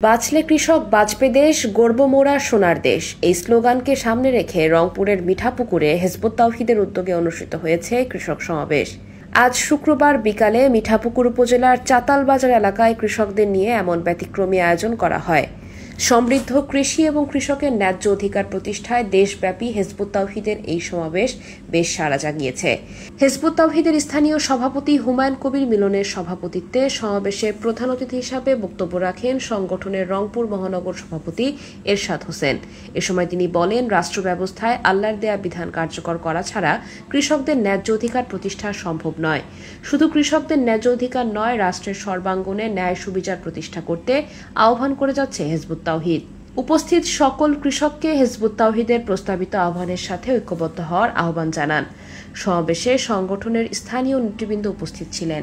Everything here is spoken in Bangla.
বাঁচলে কৃষক বাঁচবে দেশ, গর্ব মোরা সোনার দেশ, এই স্লোগানকে সামনে রেখে রংপুরের মিঠাপুকুরে হিজবুত তাওহীদের উদ্যোগে অনুষ্ঠিত হয়েছে কৃষক সমাবেশ। আজ শুক্রবার বিকালে মিঠাপুকুর উপজেলার চাতালবাজার এলাকায় কৃষকদের নিয়ে এমন ব্যতিক্রমী আয়োজন করা হয়। সমৃদ্ধ কৃষি এবং কৃষকের ন্যায্য অধিকার প্রতিষ্ঠায় দেশব্যাপী হিজবুত তাওহীদের এই সমাবেশ বেশ সাড়া জাগিয়েছে। হিজবুত তাওহীদের স্থানীয় সভাপতি হুমায়ুন কবির মিলনের সভাপতিত্বে সমাবেশে প্রধান অতিথি হিসাবে বক্তব্য রাখেন সংগঠনের রংপুর মহানগর সভাপতি এরশাদ হোসেন। এ সময় তিনি বলেন, রাষ্ট্র ব্যবস্থায় আল্লাহর দেয়া বিধান কার্যকর করা ছাড়া কৃষকদের ন্যায্য অধিকার প্রতিষ্ঠা সম্ভব নয়। শুধু কৃষকদের ন্যায্য অধিকার নয়, রাষ্ট্রের সর্বাঙ্গনে ন্যায় সুবিচার প্রতিষ্ঠা করতে আহ্বান করে যাচ্ছে হিজবুত তাওহীদ। উপস্থিত সকল কৃষককে হিজবুত তাওহীদের প্রস্তাবিত আহ্বানের সাথে ঐক্যবদ্ধ হওয়ার আহ্বান জানান। সমাবেশে সংগঠনের স্থানীয় নেতৃবৃন্দ উপস্থিত ছিলেন।